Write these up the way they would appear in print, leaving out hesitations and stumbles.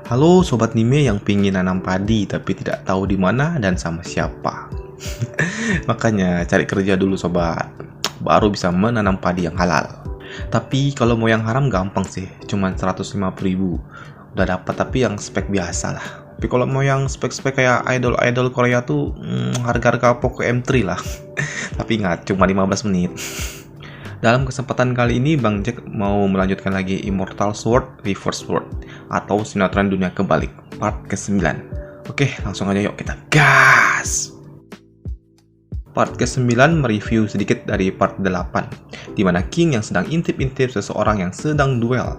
Halo sobat Nime yang pingin nanam padi tapi tidak tahu di mana dan sama siapa. Makanya cari kerja dulu sobat, baru bisa menanam padi yang halal. Tapi kalau mau yang haram gampang sih, cuman 150.000 udah dapat, tapi yang spek biasa lah. Tapi kalau mau yang spek-spek kayak idol-idol Korea tuh harga-harga Poco M3 lah. Tapi ingat, cuma 15 menit. Dalam kesempatan kali ini, Bang Jack mau melanjutkan lagi Immortal Sword Reverse Sword atau Sinetron Dunia Kebalik part ke-9. Oke, langsung aja yuk kita gas! Part ke-9 mereview sedikit dari part 8, di mana King yang sedang intip-intip seseorang yang sedang duel.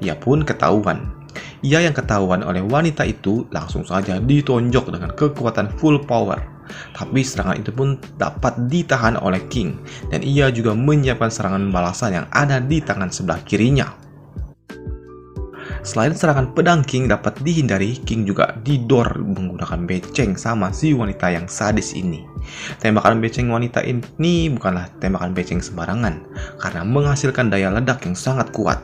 Ia pun ketahuan. Ia yang ketahuan oleh wanita itu langsung saja ditonjok dengan kekuatan full power. Tapi serangan itu pun dapat ditahan oleh King, dan ia juga menyiapkan serangan balasan yang ada di tangan sebelah kirinya. Selain serangan pedang King dapat dihindari, King juga didor menggunakan beceng sama si wanita yang sadis ini. Tembakan beceng wanita ini bukanlah tembakan beceng sembarangan, karena menghasilkan daya ledak yang sangat kuat.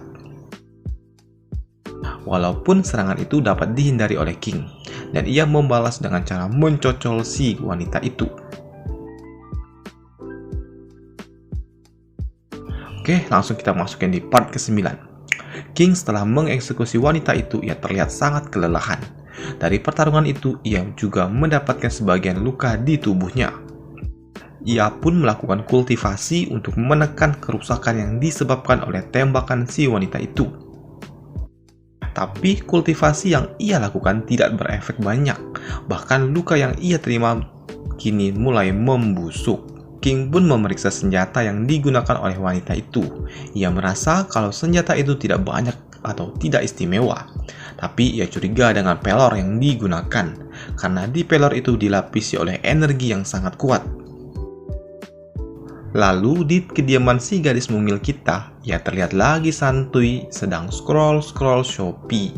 Walaupun serangan itu dapat dihindari oleh King, dan ia membalas dengan cara mencocol si wanita itu. Oke, langsung kita masukin di part ke-9. King setelah mengeksekusi wanita itu, ia terlihat sangat kelelahan. Dari pertarungan itu, ia juga mendapatkan sebagian luka di tubuhnya. Ia pun melakukan kultivasi untuk menekan kerusakan yang disebabkan oleh tembakan si wanita itu. Tapi kultivasi yang ia lakukan tidak berefek banyak, bahkan luka yang ia terima kini mulai membusuk. King pun memeriksa senjata yang digunakan oleh wanita itu. Ia merasa kalau senjata itu tidak banyak atau tidak istimewa, tapi ia curiga dengan pelor yang digunakan, karena di pelor itu dilapisi oleh energi yang sangat kuat. Lalu di kediaman si gadis mungil kita, ia terlihat lagi santuy sedang scroll Shopee.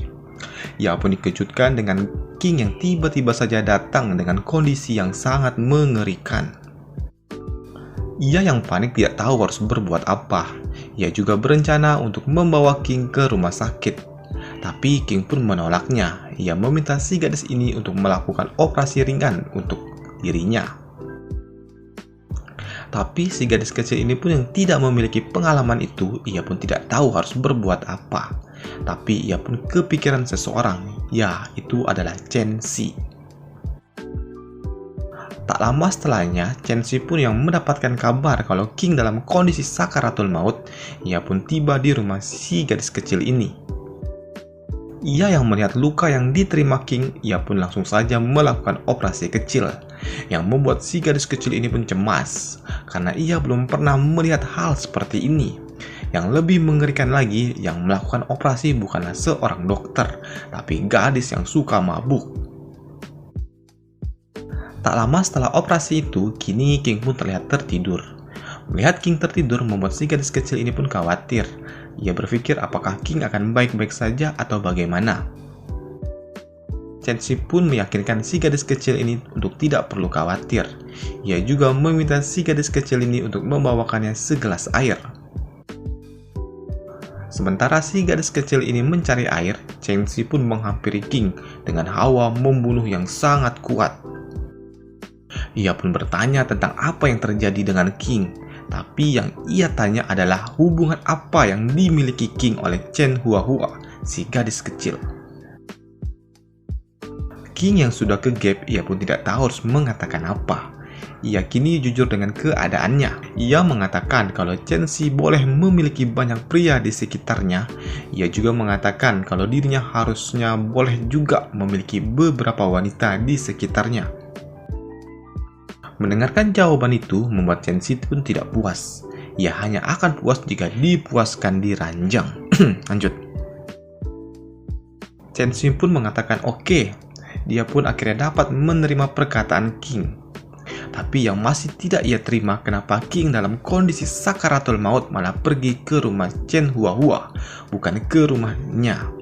Ia pun dikejutkan dengan King yang tiba-tiba saja datang dengan kondisi yang sangat mengerikan. Ia yang panik tidak tahu harus berbuat apa. Ia juga berencana untuk membawa King ke rumah sakit. Tapi King pun menolaknya. Ia meminta si gadis ini untuk melakukan operasi ringan untuk dirinya. Tapi si gadis kecil ini pun yang tidak memiliki pengalaman itu, ia pun tidak tahu harus berbuat apa. Tapi ia pun kepikiran seseorang, ya itu adalah Chen Si. Tak lama setelahnya, Chen Si pun yang mendapatkan kabar kalau King dalam kondisi sakaratul maut. Ia pun tiba di rumah si gadis kecil ini. Ia yang melihat luka yang diterima King, ia pun langsung saja melakukan operasi kecil, yang membuat si gadis kecil ini pun cemas, karena ia belum pernah melihat hal seperti ini. Yang lebih mengerikan lagi, yang melakukan operasi bukanlah seorang dokter, tapi gadis yang suka mabuk. Tak lama setelah operasi itu, kini King pun terlihat tertidur. Melihat King tertidur membuat si gadis kecil ini pun khawatir. Ia berpikir apakah King akan baik-baik saja atau bagaimana. Chen Si pun meyakinkan si gadis kecil ini untuk tidak perlu khawatir. Ia juga meminta si gadis kecil ini untuk membawakannya segelas air. Sementara si gadis kecil ini mencari air, Chen Si pun menghampiri King dengan hawa membunuh yang sangat kuat. Ia pun bertanya tentang apa yang terjadi dengan King. Tapi yang ia tanya adalah hubungan apa yang dimiliki King oleh Chen Huahua, si gadis kecil. King yang sudah ke gap, ia pun tidak tahu harus mengatakan apa. Ia kini jujur dengan keadaannya. Ia mengatakan kalau Chen Si boleh memiliki banyak pria di sekitarnya. Ia juga mengatakan kalau dirinya harusnya boleh juga memiliki beberapa wanita di sekitarnya. Mendengarkan jawaban itu membuat Chen Si pun tidak puas. Ia hanya akan puas jika dipuaskan di ranjang. Lanjut. Chen Si pun mengatakan oke. Dia pun akhirnya dapat menerima perkataan King. Tapi yang masih tidak ia terima kenapa King dalam kondisi sakaratul maut malah pergi ke rumah Chen Huahua, bukan ke rumahnya.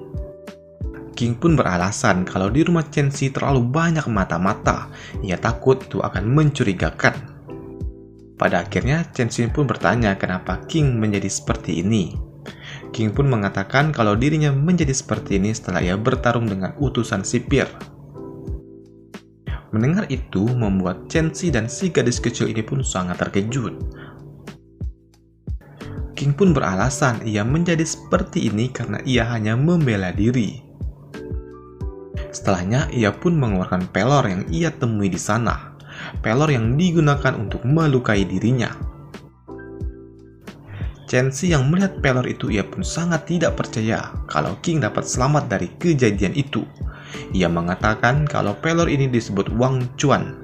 King pun beralasan kalau di rumah Chen Si terlalu banyak mata-mata. Ia takut itu akan mencurigakan. Pada akhirnya Chen Si pun bertanya kenapa King menjadi seperti ini. King pun mengatakan kalau dirinya menjadi seperti ini setelah ia bertarung dengan utusan sipir. Mendengar itu membuat Chen-si dan si gadis kecil ini pun sangat terkejut. King pun beralasan ia menjadi seperti ini karena ia hanya membela diri. Setelahnya ia pun mengeluarkan pelor yang ia temui di sana. Pelor yang digunakan untuk melukai dirinya. Chen-si yang melihat pelor itu ia pun sangat tidak percaya kalau King dapat selamat dari kejadian itu. Ia mengatakan kalau pelor ini disebut Wang Chuan.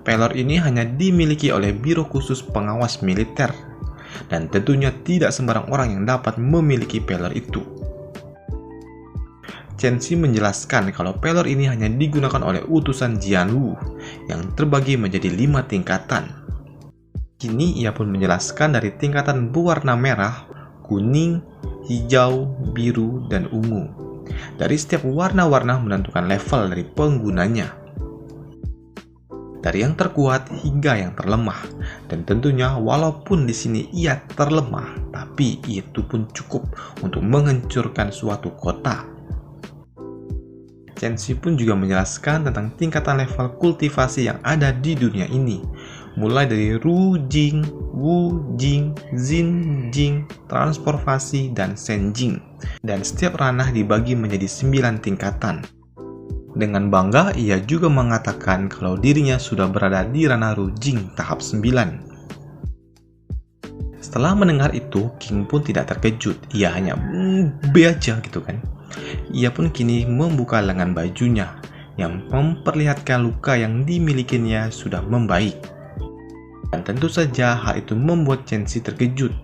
Pelor ini hanya dimiliki oleh Biro Khusus Pengawas Militer. Dan tentunya tidak sembarang orang yang dapat memiliki pelor itu. Chen-si menjelaskan kalau pelor ini hanya digunakan oleh utusan Jianwu yang terbagi menjadi 5 tingkatan. Kini ia pun menjelaskan dari tingkatan berwarna merah, kuning, hijau, biru, dan ungu. Dari setiap warna-warna menentukan level dari penggunanya. Dari yang terkuat hingga yang terlemah. Dan tentunya walaupun di sini ia terlemah, tapi itu pun cukup untuk menghancurkan suatu kota. Chen-si pun juga menjelaskan tentang tingkatan level kultivasi yang ada di dunia ini, mulai dari Ru Jing, Wu Jing, Xin Jing, transformasi, dan Shen Jing. Dan setiap ranah dibagi menjadi 9 tingkatan. Dengan bangga, ia juga mengatakan kalau dirinya sudah berada di ranah Ru Jing tahap 9. Setelah mendengar itu, King pun tidak terkejut. Ia hanya be aja gitu kan. Ia pun kini membuka lengan bajunya yang memperlihatkan luka yang dimilikinya sudah membaik. Dan tentu saja hal itu membuat Chen-si terkejut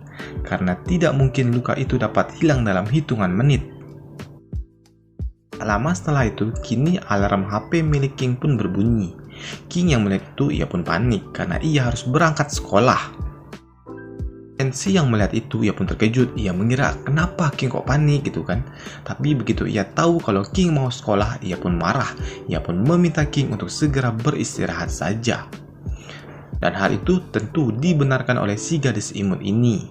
karena tidak mungkin luka itu dapat hilang dalam hitungan menit. Tak lama setelah itu, kini alarm HP milik King pun berbunyi. King yang melihat itu ia pun panik karena ia harus berangkat sekolah. Chen-si yang melihat itu ia pun terkejut. Ia mengira kenapa King kok panik gitu kan. Tapi begitu ia tahu kalau King mau sekolah, ia pun marah. Ia pun meminta King untuk segera beristirahat saja. Dan hal itu tentu dibenarkan oleh si gadis imut ini.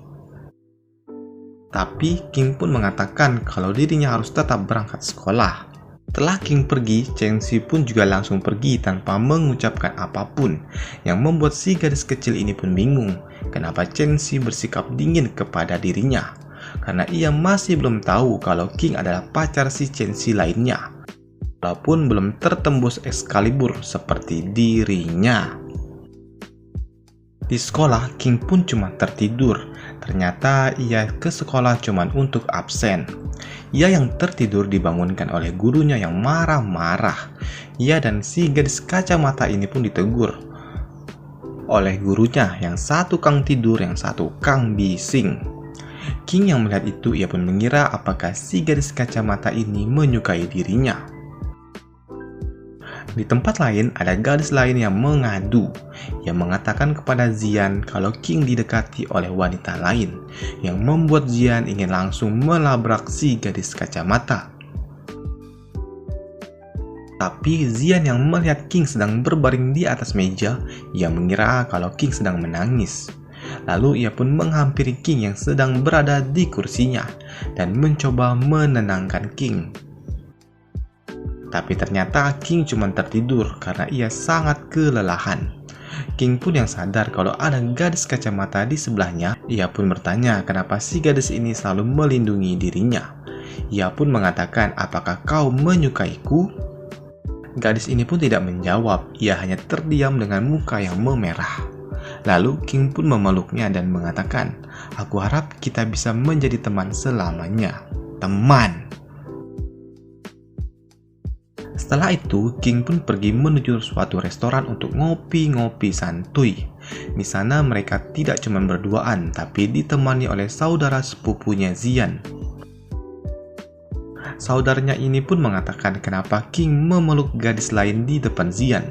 Tapi King pun mengatakan kalau dirinya harus tetap berangkat sekolah. Setelah King pergi, Chen-si pun juga langsung pergi tanpa mengucapkan apapun, yang membuat si gadis kecil ini pun bingung kenapa Chen-si bersikap dingin kepada dirinya, karena ia masih belum tahu kalau King adalah pacar si Chen-si lainnya, walaupun belum tertembus Excalibur seperti dirinya. Di sekolah, King pun cuma tertidur. Ternyata ia ke sekolah cuma untuk absen. Ia yang tertidur dibangunkan oleh gurunya yang marah-marah. Ia dan si gadis kacamata ini pun ditegur oleh gurunya, yang satu kang tidur, yang satu kang bising. King yang melihat itu ia pun mengira apakah si gadis kacamata ini menyukai dirinya. Di tempat lain, ada gadis lain yang mengadu. Ia mengatakan kepada Zian kalau King didekati oleh wanita lain, yang membuat Zian ingin langsung melabrak si gadis kacamata. Tapi Zian yang melihat King sedang berbaring di atas meja, ia mengira kalau King sedang menangis. Lalu ia pun menghampiri King yang sedang berada di kursinya, dan mencoba menenangkan King. Tapi ternyata King cuma tertidur karena ia sangat kelelahan. King pun yang sadar kalau ada gadis kacamata di sebelahnya. Ia pun bertanya kenapa si gadis ini selalu melindungi dirinya. Ia pun mengatakan, apakah kau menyukaiku? Gadis ini pun tidak menjawab. Ia hanya terdiam dengan muka yang memerah. Lalu King pun memeluknya dan mengatakan, aku harap kita bisa menjadi teman selamanya. Teman. Setelah itu, King pun pergi menuju suatu restoran untuk ngopi-ngopi santuy. Di sana mereka tidak cuma berduaan, tapi ditemani oleh saudara sepupunya Zian. Saudaranya ini pun mengatakan kenapa King memeluk gadis lain di depan Zian.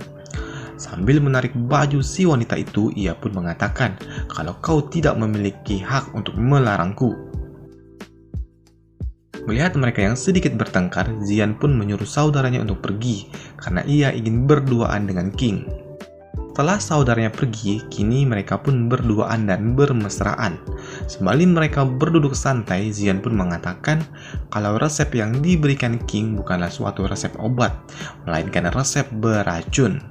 Sambil menarik baju si wanita itu, ia pun mengatakan kalau kau tidak memiliki hak untuk melarangku. Melihat mereka yang sedikit bertengkar, Zian pun menyuruh saudaranya untuk pergi karena ia ingin berduaan dengan King. Setelah saudaranya pergi, kini mereka pun berduaan dan bermesraan. Sembari mereka berduduk santai, Zian pun mengatakan kalau resep yang diberikan King bukanlah suatu resep obat, melainkan resep beracun.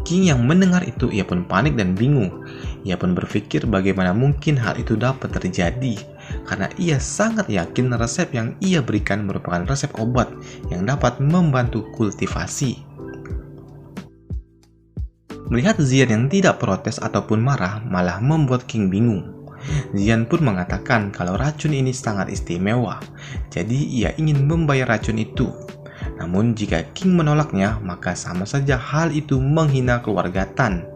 King yang mendengar itu, ia pun panik dan bingung. Ia pun berpikir bagaimana mungkin hal itu dapat terjadi, karena ia sangat yakin resep yang ia berikan merupakan resep obat yang dapat membantu kultivasi. Melihat Zian yang tidak protes ataupun marah malah membuat King bingung. Zian pun mengatakan kalau racun ini sangat istimewa, jadi ia ingin membayar racun itu. Namun jika King menolaknya, maka sama saja hal itu menghina keluarga Tan.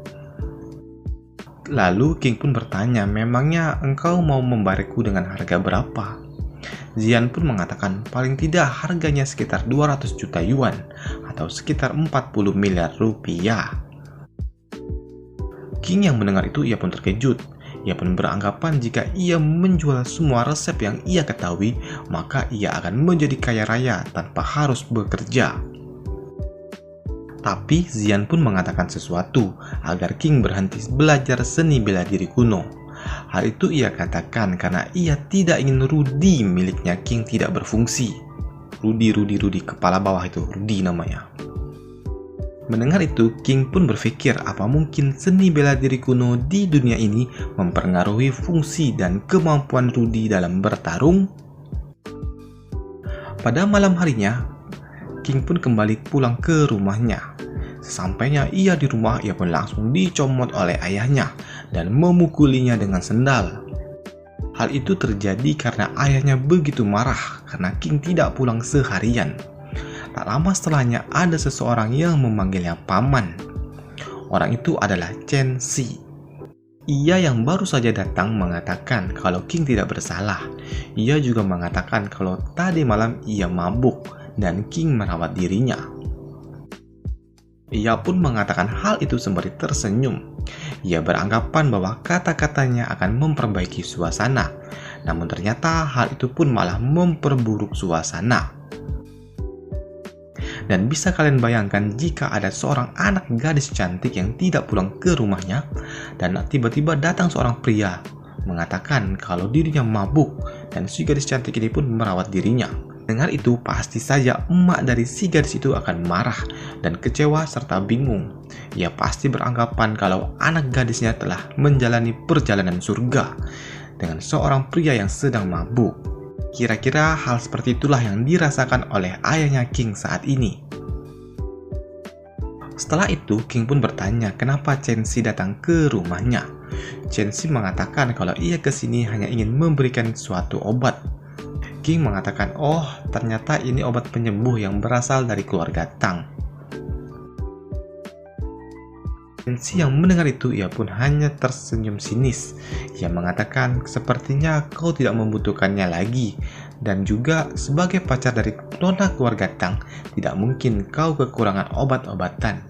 Lalu King pun bertanya, memangnya engkau mau membayarku dengan harga berapa? Zian pun mengatakan paling tidak harganya sekitar 200 juta yuan atau sekitar 40 miliar rupiah. King yang mendengar itu, ia pun terkejut. Ia pun beranggapan jika ia menjual semua resep yang ia ketahui, maka ia akan menjadi kaya raya tanpa harus bekerja. Tapi Zian pun mengatakan sesuatu agar King berhenti belajar seni bela diri kuno. Hal itu ia katakan karena ia tidak ingin Rudi miliknya King tidak berfungsi. Rudi, kepala bawah itu, Rudi namanya. Mendengar itu, King pun berpikir apa mungkin seni bela diri kuno di dunia ini mempengaruhi fungsi dan kemampuan Rudi dalam bertarung. Pada malam harinya, King pun kembali pulang ke rumahnya. Sesampainya ia di rumah, ia pun langsung dicomot oleh ayahnya dan memukulinya dengan sendal. Hal itu terjadi karena ayahnya begitu marah karena King tidak pulang seharian. Tak lama setelahnya ada seseorang yang memanggilnya paman. Orang itu adalah Chen Si. Ia yang baru saja datang mengatakan kalau King tidak bersalah. Ia juga mengatakan kalau tadi malam ia mabuk dan King merawat dirinya. Ia pun mengatakan hal itu sembari tersenyum. Ia beranggapan bahwa kata-katanya akan memperbaiki suasana. Namun ternyata hal itu pun malah memperburuk suasana. Dan bisa kalian bayangkan jika ada seorang anak gadis cantik yang tidak pulang ke rumahnya dan tiba-tiba datang seorang pria mengatakan kalau dirinya mabuk dan si gadis cantik ini pun merawat dirinya. Dengar itu pasti saja emak dari si gadis itu akan marah dan kecewa serta bingung. Ia pasti beranggapan kalau anak gadisnya telah menjalani perjalanan surga dengan seorang pria yang sedang mabuk. Kira-kira hal seperti itulah yang dirasakan oleh ayahnya King saat ini. Setelah itu, King pun bertanya kenapa Chen Si datang ke rumahnya. Chen Si mengatakan kalau ia kesini hanya ingin memberikan suatu obat. King mengatakan, oh ternyata ini obat penyembuh yang berasal dari keluarga Tang. Chen Si yang mendengar itu, ia pun hanya tersenyum sinis. Ia mengatakan, sepertinya kau tidak membutuhkannya lagi. Dan juga sebagai pacar dari nona keluarga Tang, tidak mungkin kau kekurangan obat-obatan.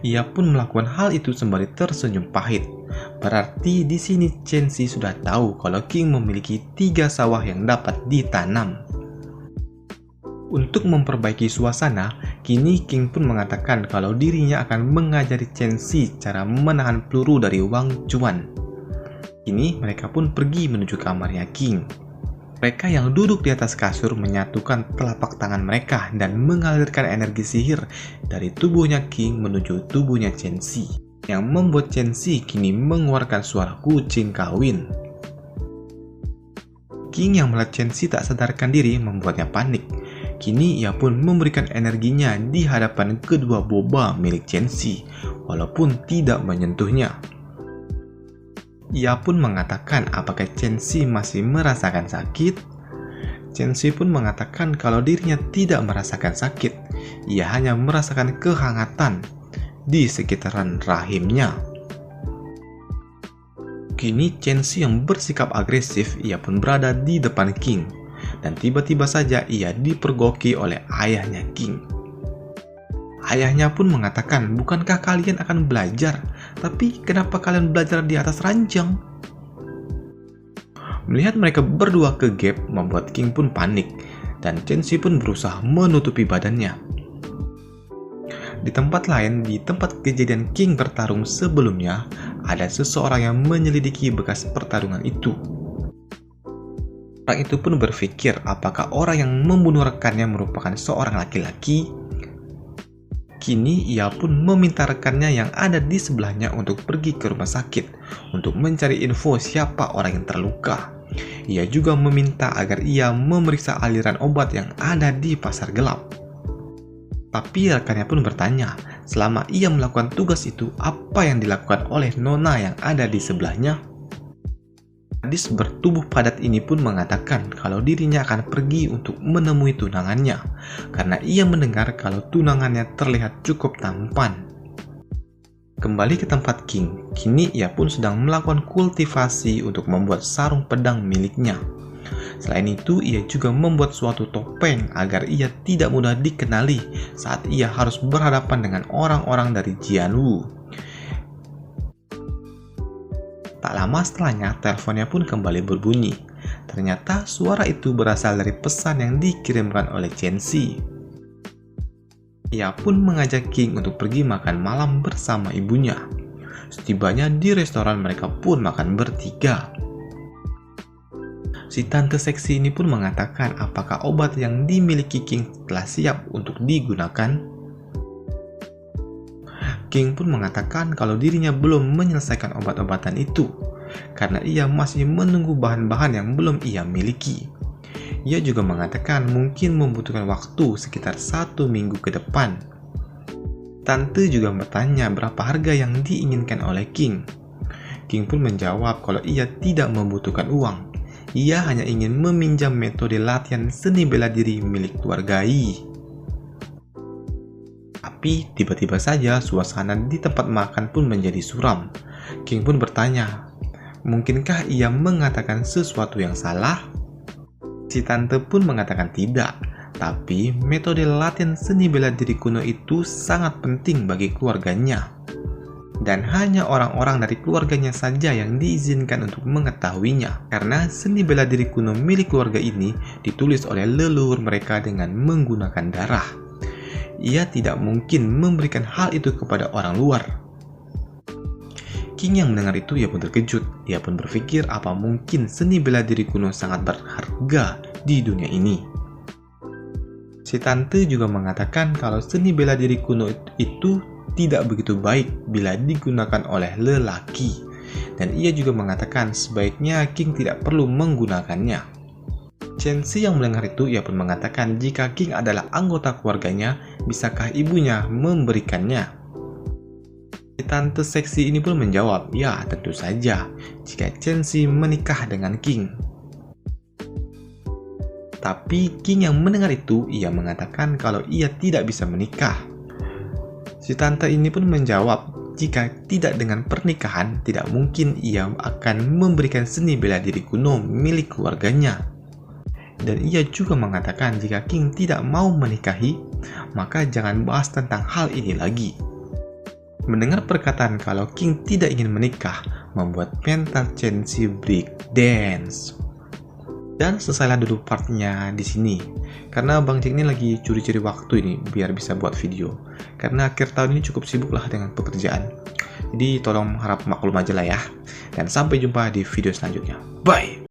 Ia pun melakukan hal itu sembari tersenyum pahit. Berarti di sini Chen Si sudah tahu kalau King memiliki 3 sawah yang dapat ditanam. Untuk memperbaiki suasana, kini King pun mengatakan kalau dirinya akan mengajari Chen Si cara menahan peluru dari Wang Chuan. Kini mereka pun pergi menuju kamarnya King. Mereka yang duduk di atas kasur menyatukan telapak tangan mereka dan mengalirkan energi sihir dari tubuhnya King menuju tubuhnya Chen Si, yang membuat Chen Si kini mengeluarkan suara kucing kawin. King yang melihat Chen Si tak sadarkan diri membuatnya panik. Kini ia pun memberikan energinya di hadapan kedua boba milik Chen Si, walaupun tidak menyentuhnya. Ia pun mengatakan apakah Chen Si masih merasakan sakit. Chen Si pun mengatakan kalau dirinya tidak merasakan sakit, ia hanya merasakan kehangatan di sekitaran rahimnya. Kini Chen Si yang bersikap agresif, ia pun berada di depan King. Dan tiba-tiba saja ia dipergoki oleh ayahnya King. Ayahnya pun mengatakan, bukankah kalian akan belajar? Tapi kenapa kalian belajar di atas ranjang? Melihat mereka berdua kegep membuat King pun panik. Dan Chen Si pun berusaha menutupi badannya. Di tempat lain, di tempat kejadian King bertarung sebelumnya, ada seseorang yang menyelidiki bekas pertarungan itu. Orang itu pun berpikir apakah orang yang membunuh rekannya merupakan seorang laki-laki. Kini ia pun meminta rekannya yang ada di sebelahnya untuk pergi ke rumah sakit untuk mencari info siapa orang yang terluka. Ia juga meminta agar ia memeriksa aliran obat yang ada di pasar gelap. Tapi rekannya pun bertanya, selama ia melakukan tugas itu, apa yang dilakukan oleh nona yang ada di sebelahnya? Gadis bertubuh padat ini pun mengatakan kalau dirinya akan pergi untuk menemui tunangannya, karena ia mendengar kalau tunangannya terlihat cukup tampan. Kembali ke tempat King, kini ia pun sedang melakukan kultivasi untuk membuat sarung pedang miliknya. Selain itu, ia juga membuat suatu topeng agar ia tidak mudah dikenali saat ia harus berhadapan dengan orang-orang dari Jianwu. Tak lama setelahnya, teleponnya pun kembali berbunyi. Ternyata suara itu berasal dari pesan yang dikirimkan oleh Chen Xi. Ia pun mengajak King untuk pergi makan malam bersama ibunya. Setibanya di restoran, mereka pun makan bertiga. Si tante seksi ini pun mengatakan apakah obat yang dimiliki King telah siap untuk digunakan. King pun mengatakan kalau dirinya belum menyelesaikan obat-obatan itu karena ia masih menunggu bahan-bahan yang belum ia miliki. Ia juga mengatakan mungkin membutuhkan waktu sekitar 1 minggu ke depan. Tante juga bertanya berapa harga yang diinginkan oleh King. King pun menjawab kalau ia tidak membutuhkan uang. Ia hanya ingin meminjam metode latihan seni bela diri milik keluargai. Tapi tiba-tiba saja suasana di tempat makan pun menjadi suram. King pun bertanya, mungkinkah ia mengatakan sesuatu yang salah? Si tante pun mengatakan tidak, tapi metode latihan seni bela diri kuno itu sangat penting bagi keluarganya. Dan hanya orang-orang dari keluarganya saja yang diizinkan untuk mengetahuinya, karena seni bela diri kuno milik keluarga ini ditulis oleh leluhur mereka dengan menggunakan darah. Ia tidak mungkin memberikan hal itu kepada orang luar. King yang mendengar itu ia pun terkejut. Ia pun berpikir apa mungkin seni bela diri kuno sangat berharga di dunia ini. Si tante juga mengatakan kalau seni bela diri kuno itu tidak begitu baik bila digunakan oleh lelaki, dan ia juga mengatakan sebaiknya King tidak perlu menggunakannya. Chen Xi yang mendengar itu ia pun mengatakan jika King adalah anggota keluarganya, bisakah ibunya memberikannya? Si tante seksi ini pun menjawab, ya tentu saja jika Chen Xi menikah dengan King. Tapi King yang mendengar itu ia mengatakan kalau ia tidak bisa menikah. Si tante ini pun menjawab, jika tidak dengan pernikahan, tidak mungkin ia akan memberikan seni bela diri kuno milik keluarganya. Dan ia juga mengatakan jika King tidak mau menikahi, maka jangan bahas tentang hal ini lagi. Mendengar perkataan kalau King tidak ingin menikah, membuat mental Chen Xi break dance. Dan selesailah dulu partnya di sini. Karena Bang Jack ini lagi curi-curi waktu ini biar bisa buat video. Karena akhir tahun ini cukup sibuk lah dengan pekerjaan. Jadi tolong harap maklum aja lah ya. Dan sampai jumpa di video selanjutnya. Bye!